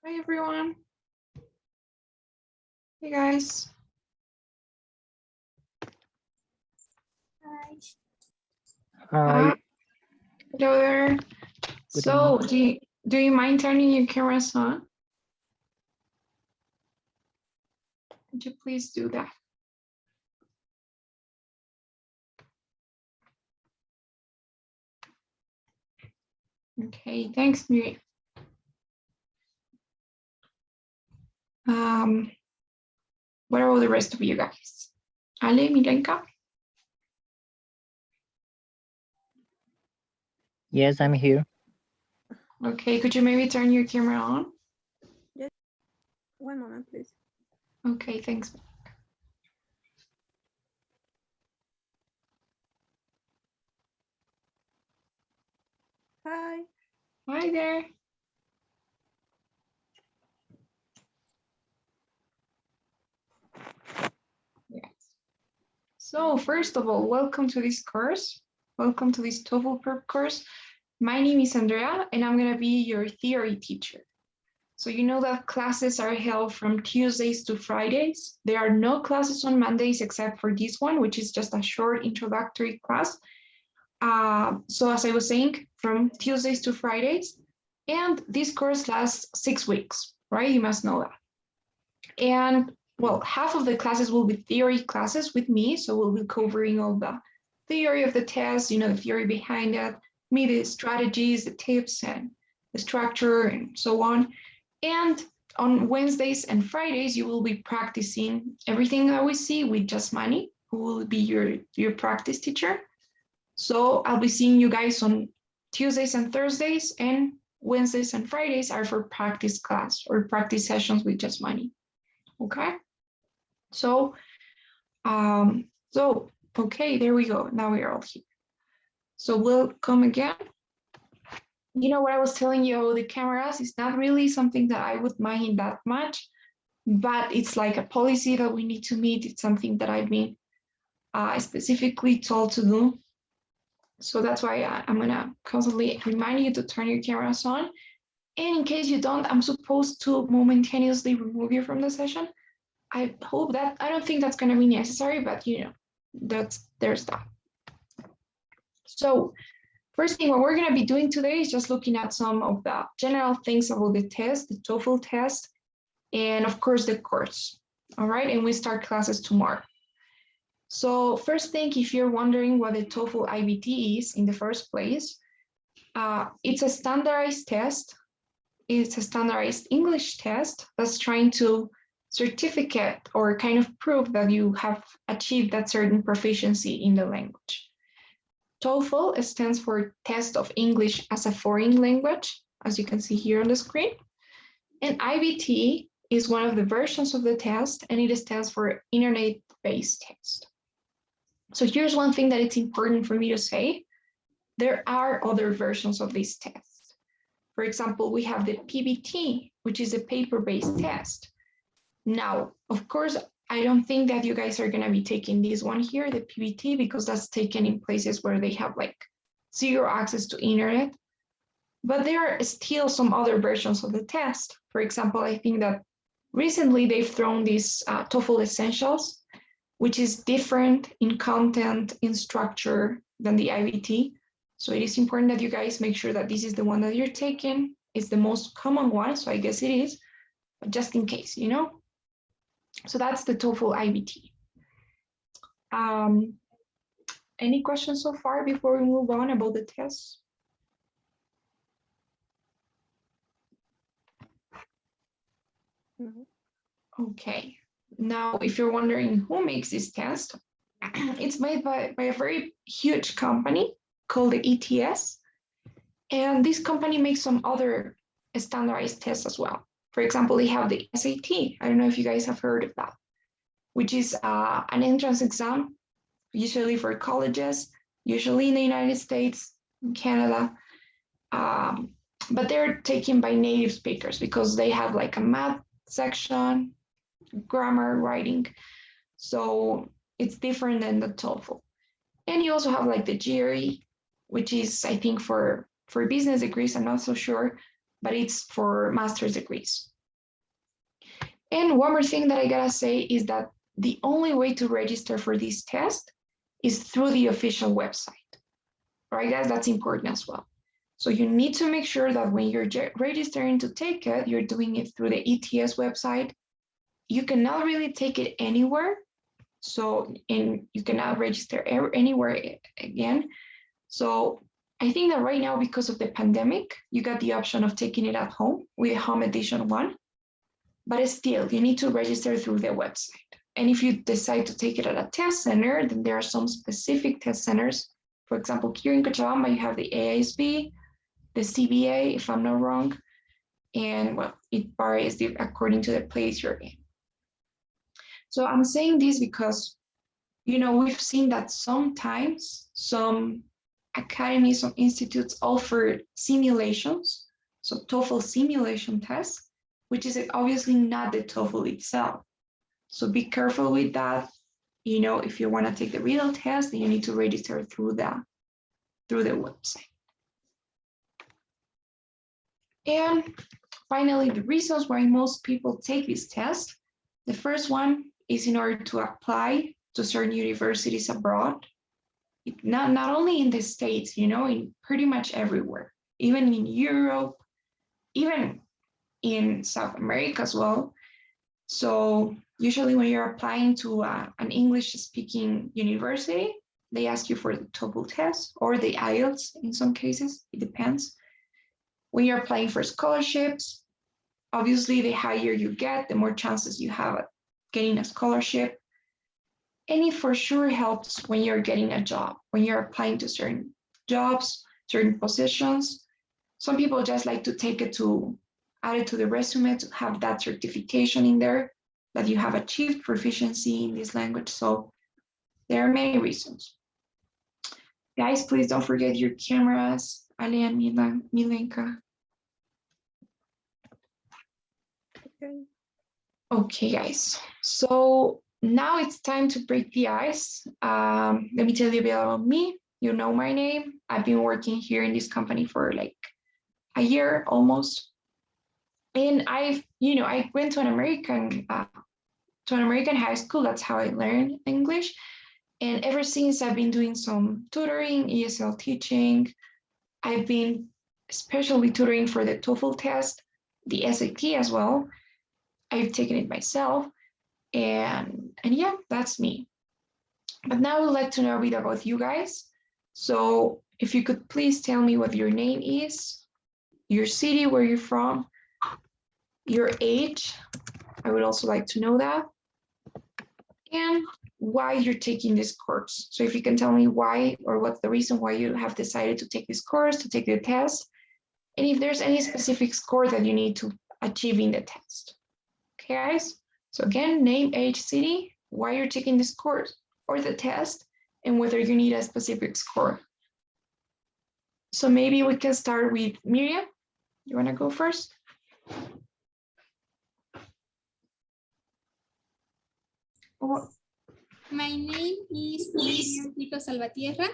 Hi everyone. Hey guys. Hi. Hi. Hi, Hello there. good So, evening. do you mind turning your cameras on? Would you please do that? Okay, thanks, Miri. What about the rest of you guys? Ale, Milenka? Yes, I'm here. Okay, could you maybe turn your camera on? Yes. One moment, please. Okay, thanks. Hi. Hi there. Yes. So, first of all, welcome to this course. Welcome to this TOEFL prep course. My name is Andrea, and I'm going to be your theory teacher. So you know that classes are held from Tuesdays to Fridays. There are no classes on Mondays except for this one, which is just a short introductory class. So as I was saying, from Tuesdays to Fridays, and this course lasts 6 weeks, right? You must know that. And well, half of the classes will be theory classes with me. So we'll be covering all the theory of the test, the theory behind it, the strategies, the tips, and the structure, and so on. And on Wednesdays and Fridays, you will be practicing everything that we see with Jasmani, who will be your practice teacher. So I'll be seeing you guys on Tuesdays and Thursdays, and Wednesdays and Fridays are for practice class or practice sessions with Jasmani. Okay. So, okay, there we go. Now we are all here. So welcome again. You know what I was telling you, the cameras is not really something that I would mind that much, but it's like a policy that we need to meet. It's something that I've been specifically told to do. So that's why I'm gonna constantly remind you to turn your cameras on. And in case you don't, I'm supposed to momentaneously remove you from the session. I hope that, I don't think that's gonna be necessary, but there's that. So first thing, what we're going to be doing today is just looking at some of the general things about the test, the TOEFL test, and of course the course. All right, and we start classes tomorrow. So first thing, if you're wondering what the TOEFL IBT is in the first place, it's a standardized test. It's a standardized English test that's trying to certificate or kind of prove that you have achieved that certain proficiency in the language. TOEFL stands for Test of English as a Foreign Language, as you can see here on the screen. And IBT is one of the versions of the test, and it stands for Internet-Based Test. So here's one thing that it's important for me to say. There are other versions of this test. For example, we have the PBT, which is a paper-based test. Now, of course, I don't think that you guys are going to be taking this one here, the PBT, because that's taken in places where they have like zero access to internet. But there are still some other versions of the test. For example, I think that recently they've thrown this TOEFL Essentials, which is different in content, in structure than the IBT. So it is important that you guys make sure that this is the one that you're taking. It's the most common one, so I guess it is, but just in case, So that's the TOEFL IBT. Any questions so far before we move on about the tests? No. Okay. Now, if you're wondering who makes this test, it's made by a very huge company called the ETS. And this company makes some other standardized tests as well. For example, they have the SAT. I don't know if you guys have heard of that, which is an entrance exam, usually for colleges, usually in the United States, in Canada. But they're taken by native speakers because they have like a math section, grammar, writing. So it's different than the TOEFL. And you also have like the GRE, which is, I think, for business degrees. I'm not so sure, but it's for master's degrees. And one more thing that I gotta say is that the only way to register for this test is through the official website. All right, guys, that's important as well. So you need to make sure that when you're registering to take it, you're doing it through the ETS website. You cannot really take it anywhere. So, and you cannot register anywhere again. So I think that right now, because of the pandemic, you got the option of taking it at home with Home Edition 1, but still, you need to register through the website. And if you decide to take it at a test center, then there are some specific test centers. For example, here in Cochabamba, you have the AISB, the CBA, if I'm not wrong, and well, it varies according to the place you're in. So I'm saying this because, you know, we've seen that sometimes some academies, some institutes offer simulations, so TOEFL simulation tests, which is obviously not the TOEFL itself. So be careful with that. You know, if you want to take the real test, then you need to register through the website. And finally, the reasons why most people take this test. The first one is in order to apply to certain universities abroad. Not only in the States, you know, in pretty much everywhere, even in Europe, even in South America as well. So usually when you're applying to an English-speaking university, they ask you for the TOEFL test or the IELTS in some cases, it depends. When you're applying for scholarships, obviously the higher you get, the more chances you have at getting a scholarship. And it for sure helps when you're getting a job, when you're applying to certain jobs, certain positions. Some people just like to take it to add it to the resume to have that certification in there that you have achieved proficiency in this language. So there are many reasons. Guys, please don't forget your cameras. Ale and Milenka. Okay. Okay, guys. So now it's time to break the ice. Let me tell you a bit about me. You know my name. I've been working here in this company for like a year almost. And I went to an American high school. That's how I learned English. And ever since, I've been doing some tutoring, ESL teaching. I've been especially tutoring for the TOEFL test, the SAT as well. I've taken it myself. And yeah, that's me. But now I would like to know a bit about you guys. So if you could please tell me what your name is, your city, where you're from, your age. I would also like to know that. And why you're taking this course. So if you can tell me why or what's the reason why you have decided to take this course, to take the test, and if there's any specific score that you need to achieve in the test. Okay, guys? So again, name, age, city, why you're taking this course or the test, and whether you need a specific score. So maybe we can start with Miriam. You want to go first? My name is Miriam Pico Salvatierra.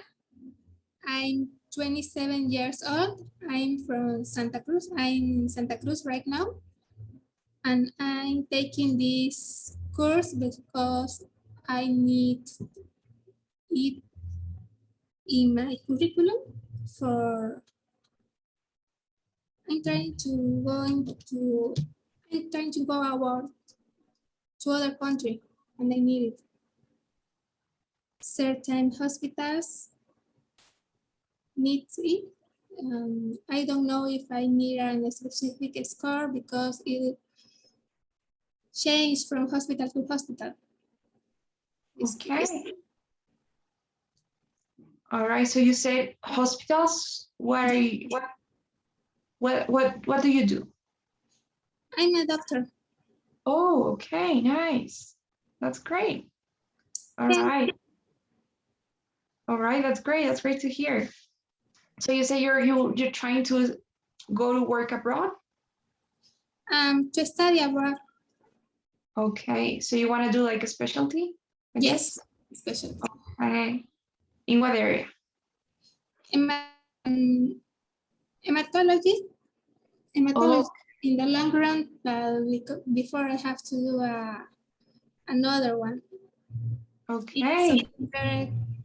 I'm 27 years old. I'm from Santa Cruz. I'm in Santa Cruz right now. And I'm taking this course because I need it in my curriculum for I'm trying to go abroad to other country and I need it. Certain hospitals needs it. I don't know if I need a specific score because it changes from hospital to hospital. Okay. All right. So you said hospitals. What do you do? I'm a doctor. Oh, okay, nice. That's great. All right. All right, that's great. That's great to hear. So you say you're trying to go to work abroad? To study abroad. Okay, so you want to do like a specialty? I Yes, guess? specialty. Okay. In what area? Hematology. Hematology. Oh, in the long run, before I have to do another one. Okay.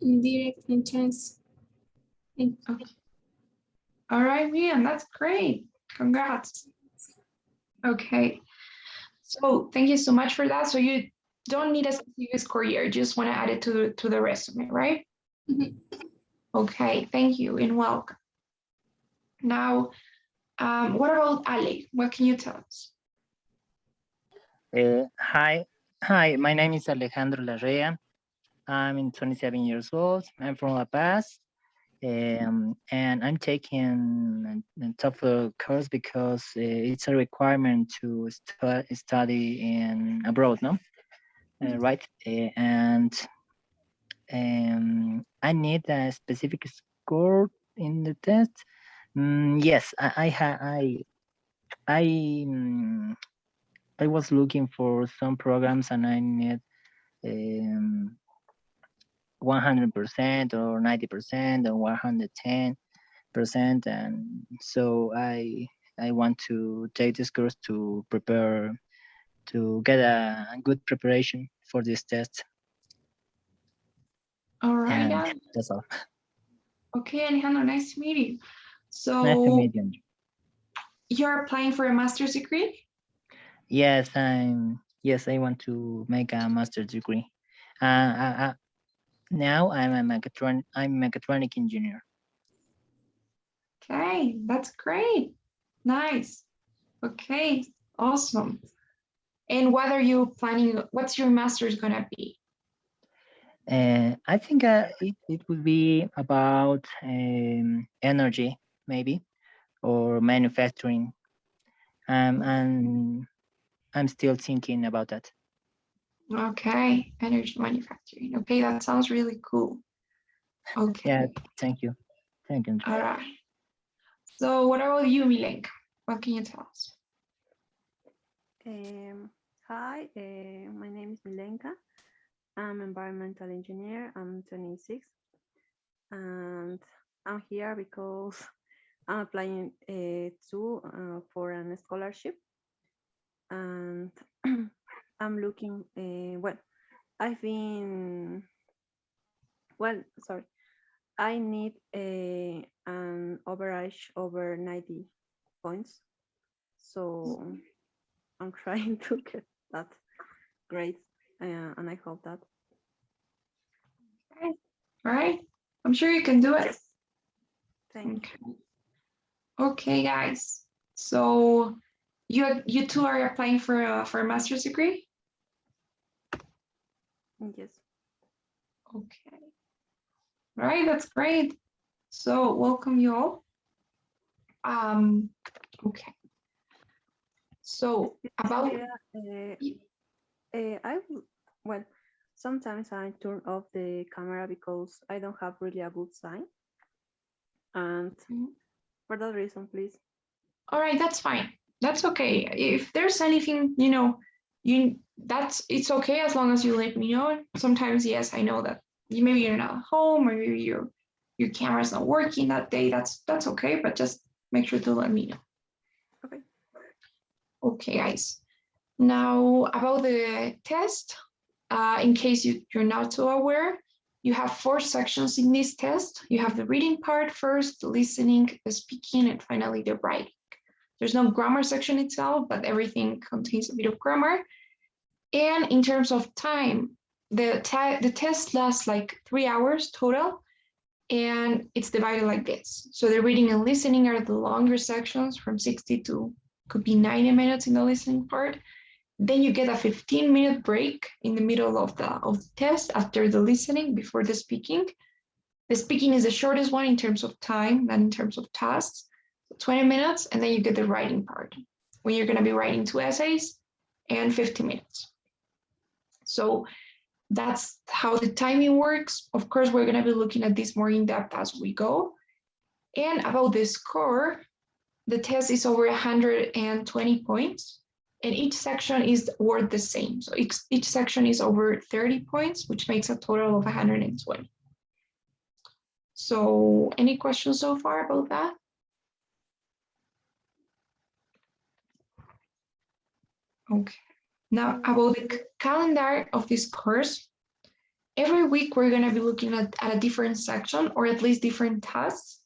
Indirect entrance. Okay. All right, Miriam, that's great. Congrats. Okay. So thank you so much for that. So you don't need a specific score year, just want to add it to the resume, right? Mhm. Okay, thank you and welcome. Now, what about Ale? What can you tell us? Hi, my name is Alejandro Larrea. I'm 27 years old. I'm from La Paz. And I'm taking a TOEFL course because it's a requirement to study in abroad, no? Right? And I need a specific score in the test. Yes, I I was looking for some programs and I need 100% or 90% or 110%, and so I want to take this course to prepare to get a good preparation for this test. All right, And Ale. that's all. Okay, Alejandro, nice to meet you. Nice to So meet you. you're applying for a master's degree? Yes, I want to make a master's degree. Now I'm a mechatronic engineer. Okay, that's great. Nice. Okay, awesome. And what are you planning? What's your master's gonna be? I think it would be about energy, maybe, or manufacturing. And I'm still thinking about that. Okay, energy manufacturing. Okay, that sounds really cool. Okay, Yeah, thank you. Thank you. all right. So what about you, Milenka? What can you tell us? Hi, my name is Milenka. I'm environmental engineer. I'm 26, and I'm here because I'm applying for a scholarship, and I'm looking. Well, I've been well. Sorry, I need an average over 90 points, so I'm trying to get that grade, and I hope that. Okay. All right, I'm sure you can do it. Thank Okay. Okay, guys. So you two are applying for a master's degree? you. Yes. Okay. All right, that's great. So welcome you all. Okay. So about Yeah, well, sometimes I turn off the camera because I don't have really a good sign. And for that reason, please. all right, that's fine. That's okay. If there's anything, it's okay as long as you let me know. Sometimes, yes, I know that maybe you're not home or maybe your camera's not working that day. That's okay, but just make sure to let me know. Okay. Okay, guys. Now about the test, in case you're not so aware, you have 4 sections in this test. You have the reading part first, the listening, the speaking, and finally the writing. There's no grammar section itself, but everything contains a bit of grammar. And in terms of time, the test lasts like 3 hours total, and it's divided like this. So the reading and listening are the longer sections from 60 to could be 90 minutes in the listening part. Then you get a 15-minute break in the middle of the test after the listening before the speaking. The speaking is the shortest one in terms of time, not in terms of tasks, 20 minutes, and then you get the writing part, when you're going to be writing 2 essays and 50 minutes. So that's how the timing works. Of course, we're going to be looking at this more in depth as we go. And about the score, the test is over 120 points, and each section is worth the same. So each section is over 30 points, which makes a total of 120. So any questions so far about that? Okay. Now about the calendar of this course, every week we're going to be looking at a different section or at least different tasks.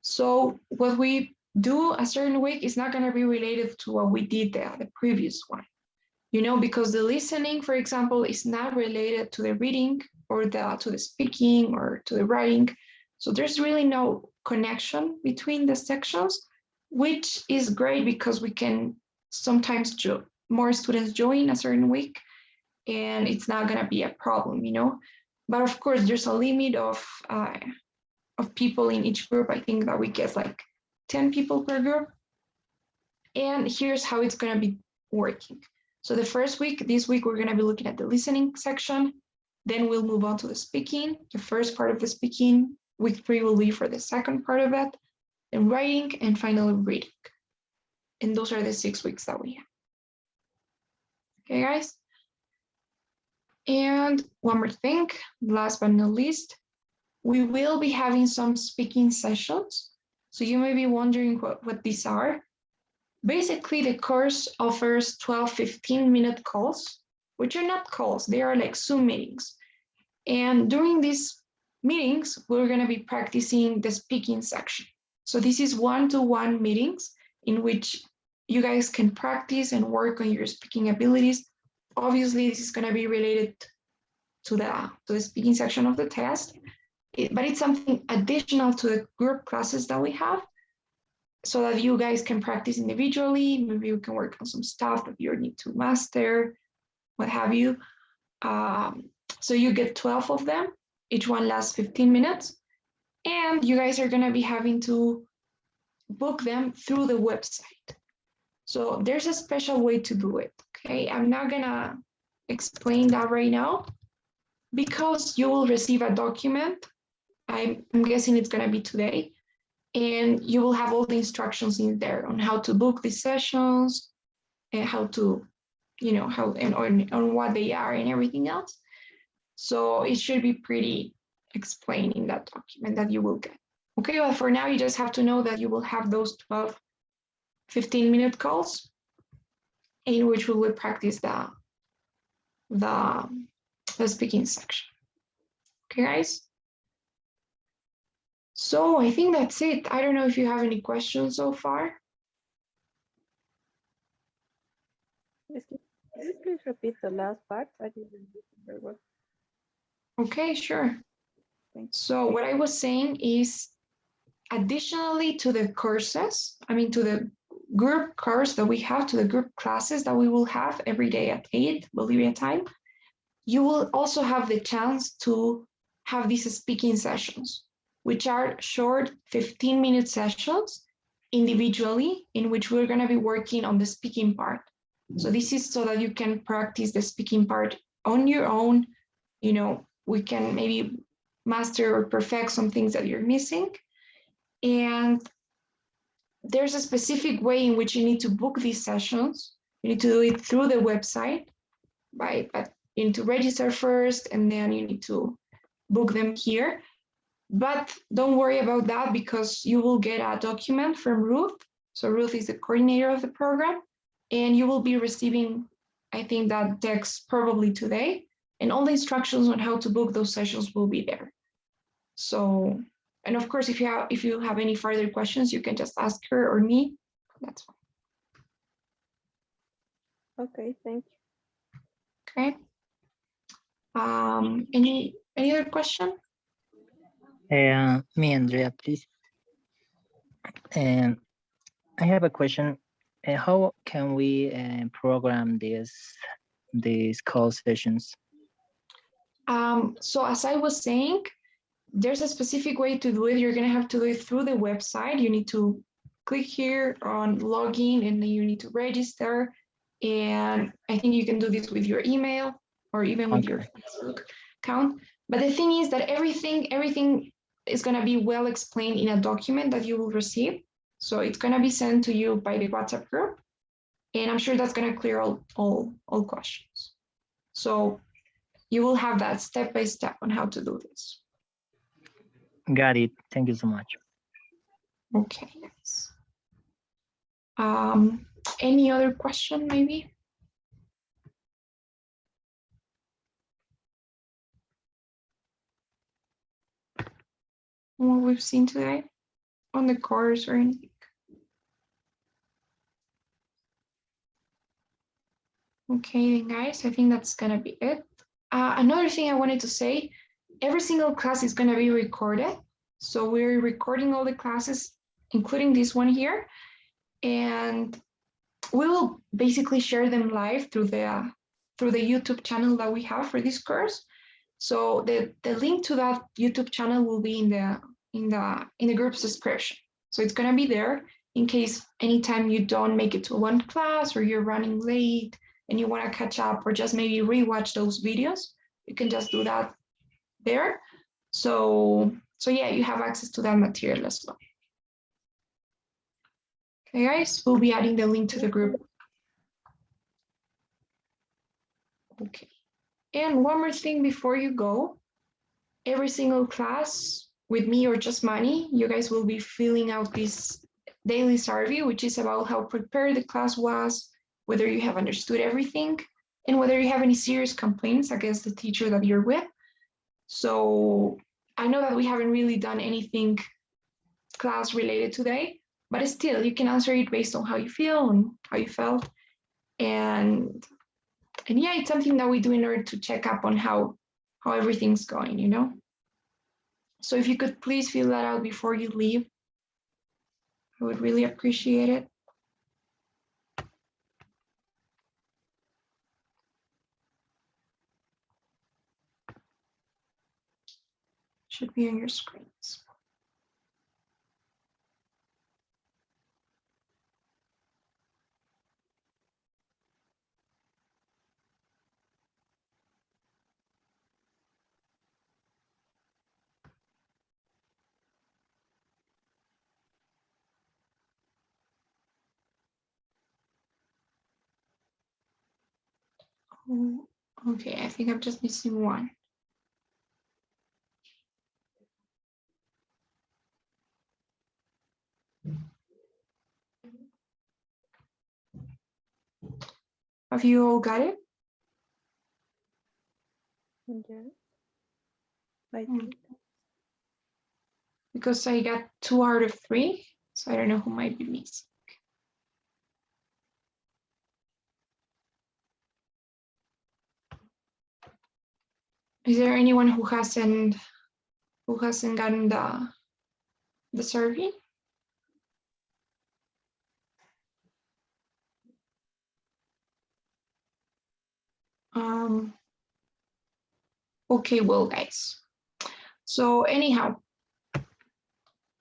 So what we do a certain week is not going to be related to what we did the previous one, you know, because the listening, for example, is not related to the reading or to the speaking or to the writing. So there's really no connection between the sections, which is great because we can sometimes more students join a certain week and it's not going to be a problem, you know. But of course, there's a limit of people in each group. I think that we get like 10 people per group. And here's how it's going to be working. So the first week, this week, we're going to be looking at the listening section. Then we'll move on to the speaking, the first part of the speaking. Week 3 will be for the second part of it, then writing, and finally reading. And those are the 6 weeks that we have. Okay, guys? And one more thing, last but not least, we will be having some speaking sessions. So you may be wondering what these are. Basically, the course offers 12, 15-minute calls, which are not calls, they are like Zoom meetings. And during these meetings, we're going to be practicing the speaking section. So this is one-to-one meetings in which you guys can practice and work on your speaking abilities. Obviously, this is going to be related to the speaking section of the test, but it's something additional to the group classes that we have so that you guys can practice individually. Maybe you can work on some stuff that you need to master, what have you. So you get 12 of them. Each one lasts 15 minutes. And you guys are going to be having to book them through the website. So there's a special way to do it, okay? I'm not going to explain that right now because you will receive a document. I'm guessing it's going to be today. And you will have all the instructions in there on how to book these sessions and how to, you know, how and on what they are and everything else. So it should be pretty explained in that document that you will get. Okay, well, for now, you just have to know that you will have those 12, 15-minute calls in which we will practice the speaking section. Okay, guys? So I think that's it. I don't know if you have any questions so far. Please repeat the last part. I didn't listen very well. Okay, sure. So what I was saying is, additionally to the courses, I mean, to the group course that we have, to the group classes that we will have every day at 8 Bolivian time, you will also have the chance to have these speaking sessions, which are short 15-minute sessions individually, in which we're going to be working on the speaking part. So this is so that you can practice the speaking part on your own. You know, we can maybe master or perfect some things that you're missing. And there's a specific way in which you need to book these sessions. You need to do it through the website, right? But you need to register first, and then you need to book them here. But don't worry about that because you will get a document from Ruth. So Ruth is the coordinator of the program, and you will be receiving, I think, that text probably today, and all the instructions on how to book those sessions will be there. So, and of course, if you have any further questions, you can just ask her or me. That's fine. Okay, thank you. Okay. Any other question? Me, Andrea, please. I have a question. How can we program these call sessions? So as I was saying, there's a specific way to do it. You're going to have to do it through the website. You need to click here on login, and then you need to register. And I think you can do this with your email or even with your Facebook account. But the thing is that everything is going to be well explained in a document that you will receive. So it's going to be sent to you by the WhatsApp group. And I'm sure that's going to clear all questions. So you will have that step by step on how to do this. Got it. Thank you so much. Okay. Any other question maybe? what we've seen today on the course or anything? Okay, then guys, I think that's gonna be it. Another thing I wanted to say, every single class is gonna be recorded. So we're recording all the classes, including this one here. And we will basically share them live through the YouTube channel that we have for this course. So the link to that YouTube channel will be in the group's description. So it's gonna be there in case anytime you don't make it to one class or you're running late and you want to catch up or just maybe rewatch those videos, you can just do that there. So yeah, you have access to that material as well. Okay, guys, we'll be adding the link to the group. Okay, and one more thing before you go, every single class with me or just Manny, you guys will be filling out this daily survey, which is about how prepared the class was, whether you have understood everything, and whether you have any serious complaints against the teacher that you're with. So I know that we haven't really done anything class related today, but still you can answer it based on how you feel and how you felt. And yeah, it's something that we do in order to check up on how everything's going, you know? So if you could please fill that out before you leave, I would really appreciate it. Should be on your screens. Oh, okay, I think I'm just missing one. Have you all got it? Yes. I think. Because I got 2 out of 3, so I don't know who might be missing. Is there anyone who hasn't gotten the survey? Okay, well, guys. So anyhow,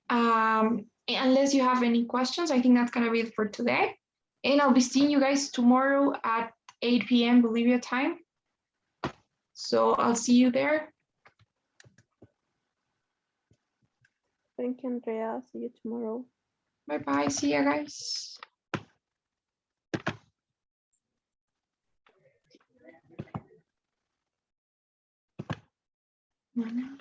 unless you have any questions, I think that's gonna be it for today. And I'll be seeing you guys tomorrow at 8 p.m. Bolivia time. So I'll see you there. Thank you, Andrea. See you tomorrow. Bye-bye. See you guys. Bueno.